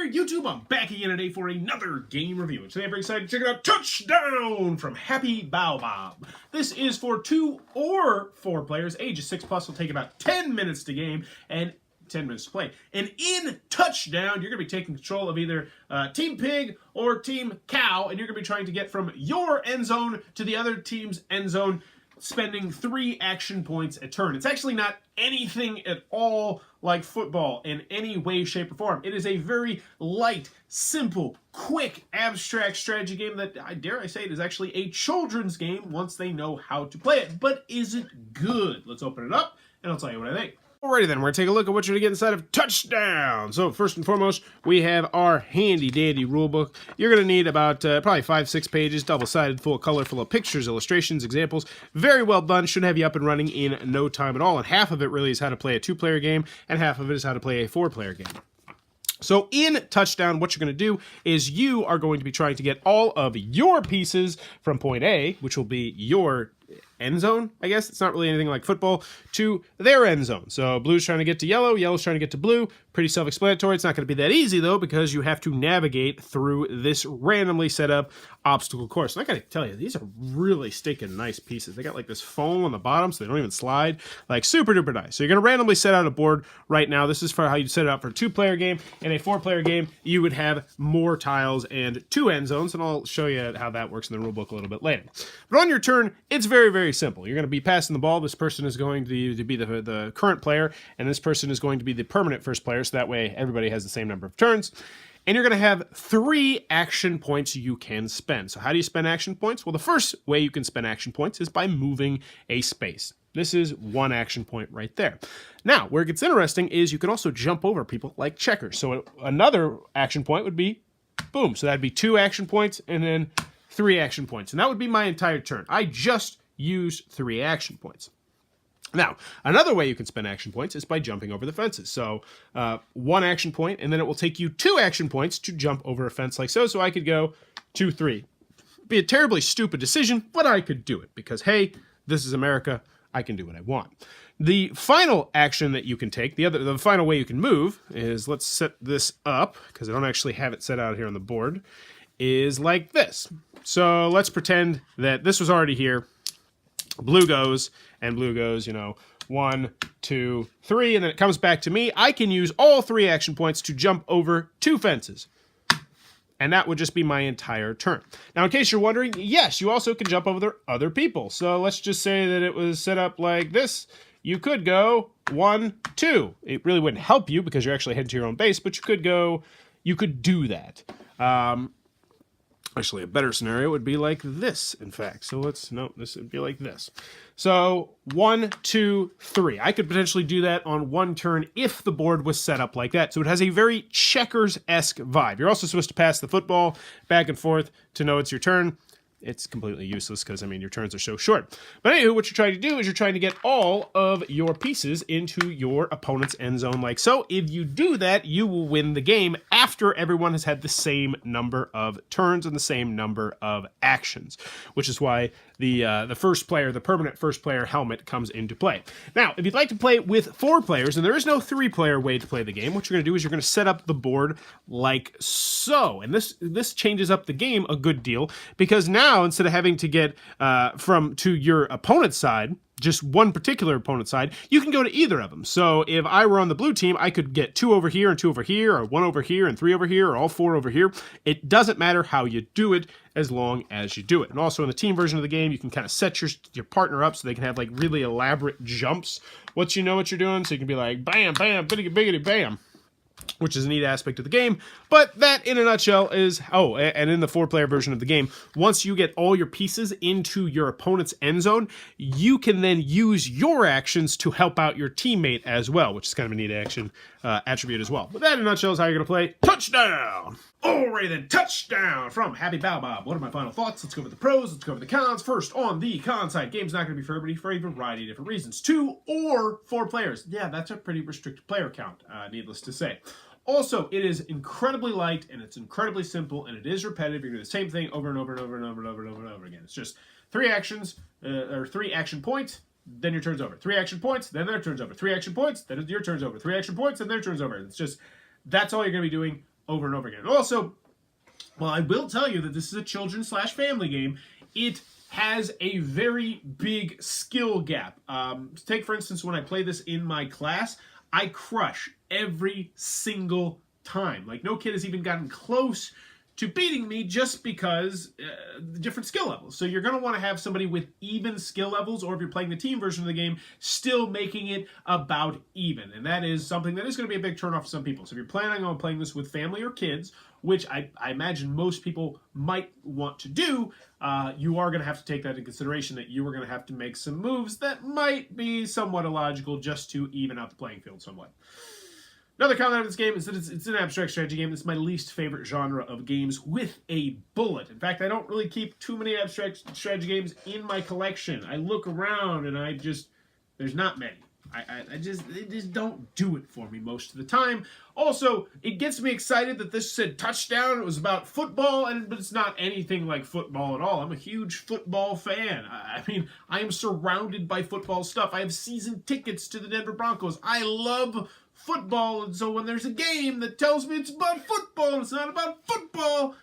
there, YouTube? I'm back again today for another game review. And today I'm very excited to check out Touchdown from Happy Baobab. This is for 2 or 4 players. Ages 6+ will take about 10 minutes to game and 10 minutes to play. And in Touchdown, you're going to be taking control of either Team Pig or Team Cow, and you're going to be trying to get from your end zone to the other team's end zone, spending 3 action points a turn. It's actually not anything at all like football in any way, shape, or form. It is a very light, simple, quick, abstract strategy game that, dare I say, it is actually a children's game once they know how to play it. But is it good? Let's open it up, and I'll tell you what I think. Alrighty then, we're going to take a look at what you're going to get inside of Touchdown. So first and foremost, we have our handy dandy rulebook. You're going to need about probably 5-6 pages, double-sided, full of color, full of pictures, illustrations, examples. Very well done, should have you up and running in no time at all. And half of it really is how to play a 2-player game, and half of it is how to play a 4-player game. So in Touchdown, what you're going to do is you are going to be trying to get all of your pieces from point A, which will be your end zone, I guess. It's not really anything like football, to their end zone. So blue's trying to get to yellow, yellow's trying to get to blue. Pretty self-explanatory. It's not going to be that easy, though, because you have to navigate through this randomly set up obstacle course. And I got to tell you, these are really stinking nice pieces. They got like this foam on the bottom, so they don't even slide. Like super duper nice. So you're going to randomly set out a board right now. This is for how you set it up for a 2-player game. In a 4-player game, you would have more tiles and 2 end zones, and I'll show you how that works in the rulebook a little bit later. But on your turn, it's very, very simple. You're going to be passing the ball. This person is going to be the current player, and this person is going to be the permanent first player, so that way everybody has the same number of turns. And you're going to have 3 action points you can spend. So how do you spend action points? Well, the first way you can spend action points is by moving a space. This is 1 action point right there. Now, where it gets interesting is you can also jump over people like checkers. So another action point would be boom. So that'd be 2 action points and then 3 action points. And that would be my entire turn. I just used 3 action points. Now, another way you can spend action points is by jumping over the fences. So 1 action point, and then it will take you 2 action points to jump over a fence like so. So I could go 2, 3. Be a terribly stupid decision, but I could do it because, hey, this is America. I can do what I want. The final action that you can take, the final way you can move is, let's set this up because I don't actually have it set out here on the board, is like this. So let's pretend that this was already here. Blue goes, and blue goes, 1, 2, 3, and then it comes back to me. I can use all 3 action points to jump over 2 fences. And that would just be my entire turn. Now, in case you're wondering, yes, you also can jump over other people. So let's just say that it was set up like this. You could go 1, 2. It really wouldn't help you because you're actually heading to your own base, but you could do that. Actually, a better scenario would be like this, in fact. So this would be like this. So 1, 2, 3. I could potentially do that on 1 turn if the board was set up like that. So it has a very checkers-esque vibe. You're also supposed to pass the football back and forth to know it's your turn. It's completely useless because, your turns are so short. But anywho, what you're trying to do is you're trying to get all of your pieces into your opponent's end zone like so. If you do that, you will win the game after everyone has had the same number of turns and the same number of actions, which is why the first player, the permanent first player helmet comes into play. Now, if you'd like to play with 4 players, and there is no 3-player way to play the game, what you're going to do is you're going to set up the board like so. And this changes up the game a good deal because now instead of having to get to your opponent's side, just one particular opponent's side, you can go to either of them. So if I were on the blue team, I could get 2 over here and 2 over here, or 1 over here and 3 over here, or all 4 over here. It doesn't matter how you do it as long as you do it. And also in the team version of the game, you can kind of set your partner up so they can have like really elaborate jumps once you know what you're doing. So you can be like bam, bam, biggity, biggity, bam, which is a neat aspect of the game. But that, in a nutshell, is... Oh, and in the 4-player version of the game, once you get all your pieces into your opponent's end zone, you can then use your actions to help out your teammate as well, which is kind of a neat action attribute as well. But that, in a nutshell, is how you're going to play Touchdown! Alright then, Touchdown from Happy Baobab. What are my final thoughts? Let's go over the pros, let's go over the cons. First, on the con side, game's not going to be for everybody for a variety of different reasons. 2 or 4 players. Yeah, that's a pretty restricted player count, needless to say. Also, it is incredibly light, and it's incredibly simple, and it is repetitive. You're going to do the same thing over and over and over and over and over and over and over again. It's just 3 actions, or 3 action points, then your turn's over. 3 action points, then their turn's over. 3 action points, then your turn's over. 3 action points, then their turn's over. It's just, that's all you're going to be doing over and over again. Also, well, I will tell you that this is a children/family game. It has a very big skill gap. Take, for instance, when I play this in my class, I crush every single time. Like, no kid has even gotten close to beating me just because different skill levels. So you're going to want to have somebody with even skill levels, or if you're playing the team version of the game, still making it about even. And that is something that is going to be a big turnoff for some people. So if you're planning on playing this with family or kids, which I imagine most people might want to do, you are going to have to take that into consideration, that you are going to have to make some moves that might be somewhat illogical just to even out the playing field somewhat. Another comment on this game is that it's an abstract strategy game. It's my least favorite genre of games with a bullet. In fact, I don't really keep too many abstract strategy games in my collection. I look around and there's not many. They just don't do it for me most of the time. Also, it gets me excited that this said touchdown. It was about football, but it's not anything like football at all. I'm a huge football fan. I mean, I am surrounded by football stuff. I have season tickets to the Denver Broncos. I love football, and so when there's a game that tells me it's about football and it's not about football,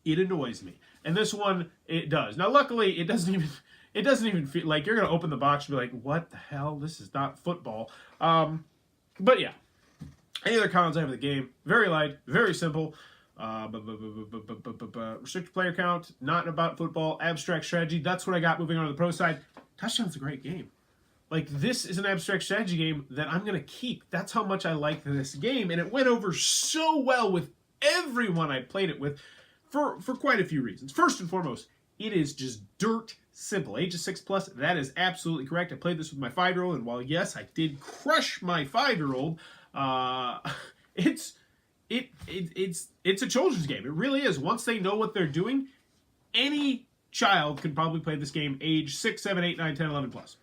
it annoys me. And this one, it does. Now, luckily, it doesn't even feel like you're going to open the box and be like, what the hell? This is not football. But yeah. Any other comments I have of the game? Very light, very simple. Restricted player count, not about football, abstract strategy. That's what I got moving on to the pro side. Touchdown's a great game. Like, this is an abstract strategy game that I'm going to keep. That's how much I like this game. And it went over so well with everyone I played it with for quite a few reasons. First and foremost, it is just dirt simple. Age of 6+, that is absolutely correct. I played this with my 5-year-old, and while, yes, I did crush my 5-year-old, it's a children's game. It really is. Once they know what they're doing, any child can probably play this game age 6, 7, 8, 9, 10, 11+.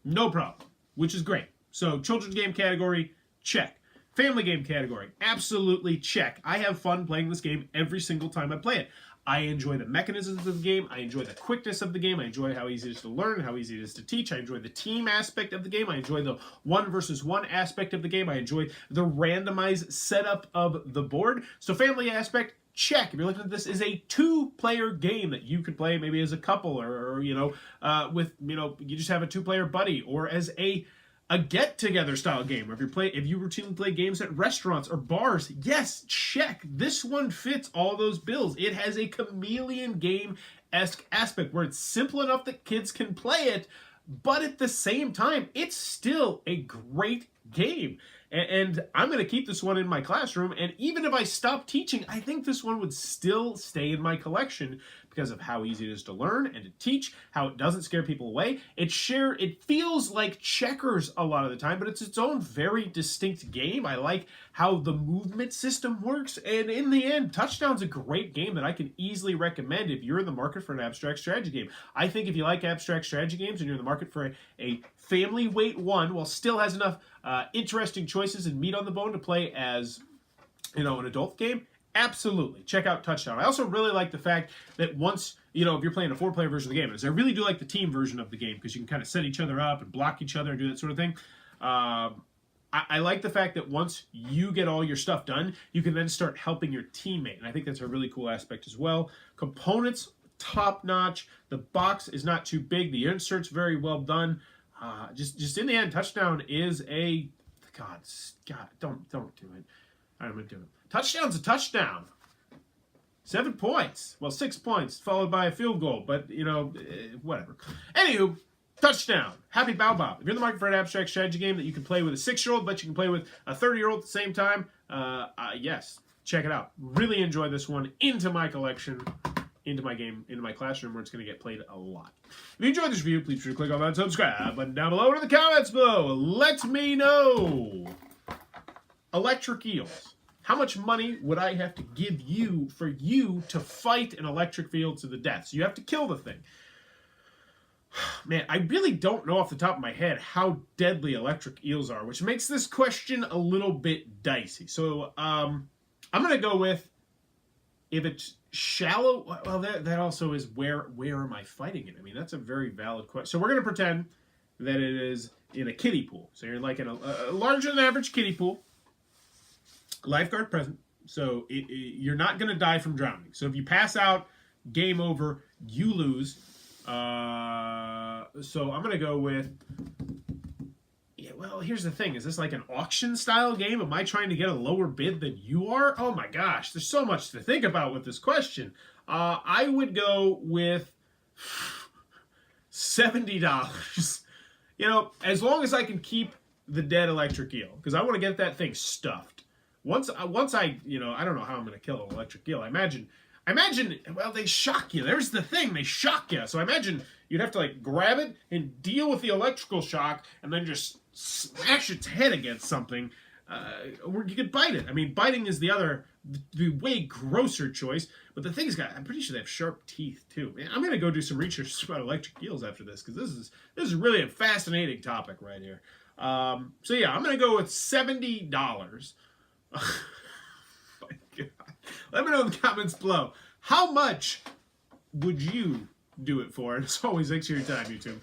No problem, which is great. So, children's game category, check. Family game category, absolutely check. I have fun playing this game every single time I play it. I enjoy the mechanisms of the game. I enjoy the quickness of the game. I enjoy how easy it is to learn, how easy it is to teach. I enjoy the team aspect of the game. I enjoy the 1-versus-1 aspect of the game. I enjoy the randomized setup of the board. So, family aspect, check. If you're looking at this as a 2-player game that you could play maybe as a couple, or you just have a 2-player buddy, or as a get-together style game. Or if you routinely play games at restaurants or bars, yes, check. This one fits all those bills. It has a chameleon game-esque aspect where it's simple enough that kids can play it, but at the same time, it's still a great game. And I'm going to keep this one in my classroom, and even if I stop teaching, I think this one would still stay in my collection because of how easy it is to learn and to teach, how it doesn't scare people away. It feels like checkers a lot of the time, but it's its own very distinct game. I like how the movement system works, and in the end, Touchdown's a great game that I can easily recommend if you're in the market for an abstract strategy game. I think if you like abstract strategy games and you're in the market for a family weight one, while still has enough interesting choices and meat on the bone to play as, an adult game, absolutely. Check out Touchdown. I also really like the fact that once, if you're playing a 4-player version of the game, I really do like the team version of the game because you can kind of set each other up and block each other and do that sort of thing. I like the fact that once you get all your stuff done, you can then start helping your teammate. And I think that's a really cool aspect as well. Components, top-notch. The box is not too big. The insert's very well done. Just in the end, Touchdown is a... God, don't do it. I'm going to do it. Touchdown's a touchdown. 7 points. Well, 6 points, followed by a field goal. But, whatever. Anywho, Touchdown. Happy Bow Bob. If you're in the market for an abstract strategy game that you can play with a 6-year-old, but you can play with a 30-year-old at the same time, yes, check it out. Really enjoy this one into my collection, into my classroom where it's going to get played a lot. If you enjoyed this review, please be sure to click on that subscribe button down below or in the comments below. Let me know. Electric eels. How much money would I have to give you for you to fight an electric eel to the death? So you have to kill the thing. Man, I really don't know off the top of my head how deadly electric eels are, which makes this question a little bit dicey. So I'm going to go with, if it's shallow, well, that also is where am I fighting it? I mean, that's a very valid question. So we're going to pretend that it is in a kiddie pool. So you're like in a larger than average kiddie pool. Lifeguard present. So you're not going to die from drowning. So if you pass out, game over, you lose. So I'm going to go with... Yeah, well, here's the thing. Is this like an auction-style game? Am I trying to get a lower bid than you are? Oh my gosh, there's so much to think about with this question. I would go with $70. You know, as long as I can keep the dead electric eel, because I want to get that thing stuffed. Once I, you know, I don't know how I'm going to kill an electric eel. I imagine, well, they shock you. There's the thing, they shock you. So I imagine you'd have to like grab it and deal with the electrical shock, and then just smash its head against something. Or you could bite it. I mean, biting is the way grosser choice. But the thing's I'm pretty sure they have sharp teeth too. Man, I'm gonna go do some research about electric eels after this, because this is really a fascinating topic right here. So yeah, I'm gonna go with $70. My God. Let me know in the comments below. How much would you do it for? And as always, thanks for your time, YouTube.